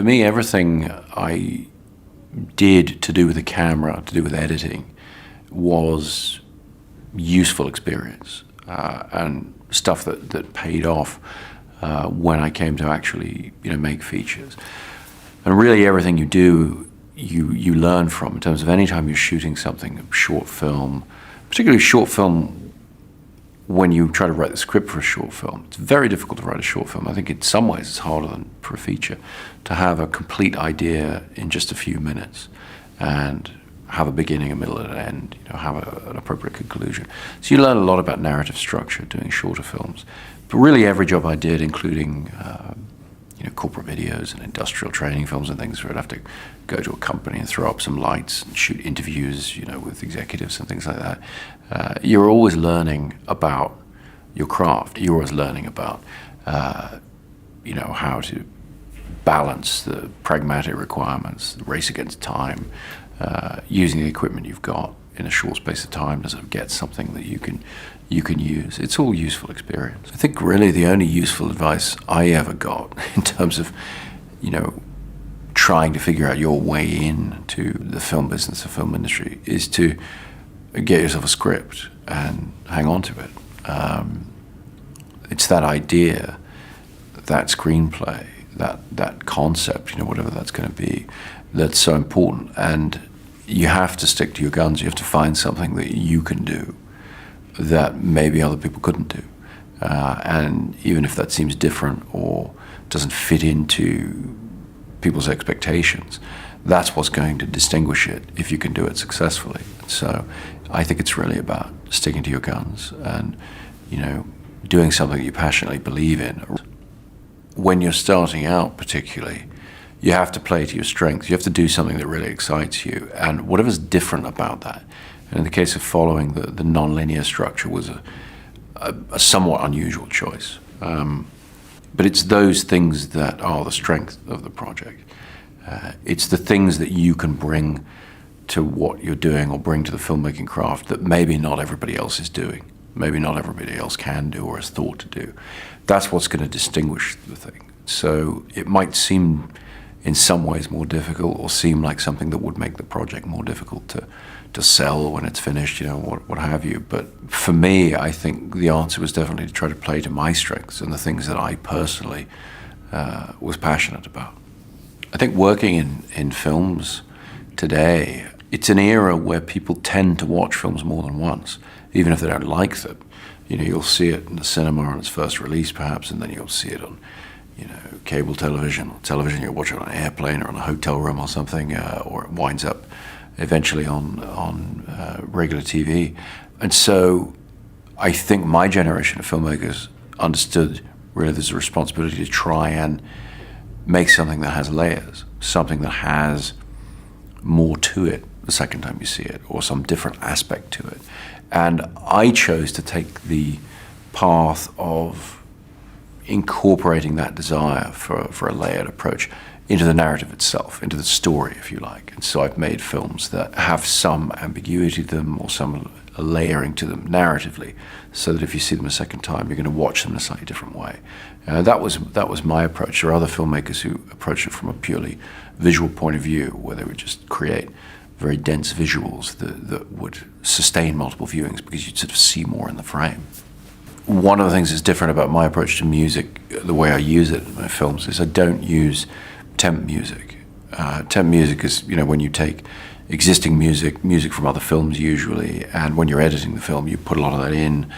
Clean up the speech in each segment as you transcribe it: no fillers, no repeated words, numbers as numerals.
For me, everything I did to do with the camera, to do with editing, was useful experience and stuff that paid off when I came to actually make features. And really everything you do, you learn from, in terms of any time you're shooting something, a short film, particularly short film. When you try to write the script for a short film, it's very difficult to write a short film. I think in some ways it's harder than for a feature, to have a complete idea in just a few minutes and have a beginning, a middle, and an end, have an appropriate conclusion. So you learn a lot about narrative structure doing shorter films. But really every job I did, including corporate videos and industrial training films and things, where I'd have to go to a company and throw up some lights and shoot interviews, with executives and things like that. You're always learning about your craft. You're always learning about, how to balance the pragmatic requirements, the race against time, using the equipment you've got in a short space of time to sort of get something that you can use. It's all useful experience. I think really the only useful advice I ever got in terms of, trying to figure out your way into the film business, the film industry, is to get yourself a script and hang on to it. It's that idea, that screenplay, that concept, whatever that's going to be, that's so important. And you have to stick to your guns. You have to find something that you can do that maybe other people couldn't do. And even if that seems different or doesn't fit into people's expectations, that's what's going to distinguish it if you can do it successfully. So I think it's really about sticking to your guns and, doing something you passionately believe in. When you're starting out particularly, you have to play to your strengths. You have to do something that really excites you, and whatever's different about that. And in the case of following the non-linear structure was a somewhat unusual choice. But it's those things that are the strength of the project. It's the things that you can bring to what you're doing or bring to the filmmaking craft that maybe not everybody else is doing, maybe not everybody else can do or has thought to do. That's what's going to distinguish the thing. So it might seem in some ways more difficult, or seem like something that would make the project more difficult to sell when it's finished, what have you. But for me, I think the answer was definitely to try to play to my strengths and the things that I personally was passionate about. I think working in films today, it's an era where people tend to watch films more than once, even if they don't like them. You'll see it in the cinema on its first release perhaps, and then you'll see it on cable television, or television you'll watch it on an airplane or in a hotel room or something, or it winds up eventually on regular TV. And so I think my generation of filmmakers understood really there's a responsibility to try and make something that has layers, something that has more to it the second time you see it, or some different aspect to it. And I chose to take the path of incorporating that desire for a layered approach into the narrative itself, into the story, if you like. And so I've made films that have some ambiguity to them or some layering to them narratively, so that if you see them a second time, you're going to watch them in a slightly different way. That was my approach. There are other filmmakers who approach it from a purely visual point of view, where they would just create very dense visuals that would sustain multiple viewings because you'd sort of see more in the frame. One of the things that's different about my approach to music, the way I use it in my films, is I don't use temp music. Temp music is, when you take existing music from other films usually, and when you're editing the film, you put a lot of that in.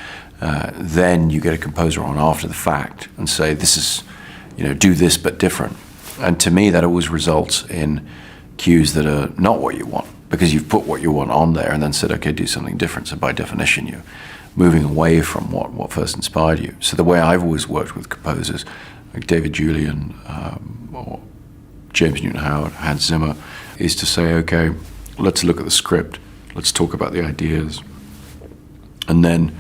Then you get a composer on after the fact and say, this is, do this but different. And to me, that always results in cues that are not what you want, because you've put what you want on there and then said, okay, do something different. So by definition, you're moving away from what first inspired you. So the way I've always worked with composers, like David Julian or James Newton Howard, Hans Zimmer, is to say, okay, let's look at the script, let's talk about the ideas, and then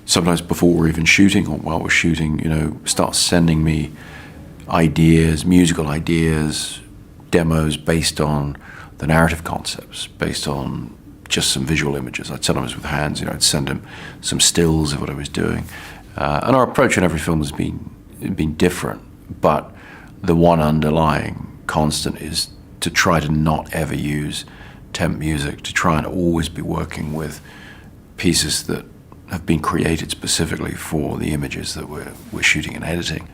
sometimes before we're even shooting or while we're shooting, start sending me ideas, musical ideas, demos based on the narrative concepts, based on just some visual images. I'd sometimes with Hans, I'd send him some stills of what I was doing. And our approach in every film has been different, but the one underlying constant is to try to not ever use temp music, to try and always be working with pieces that have been created specifically for the images that we're shooting and editing.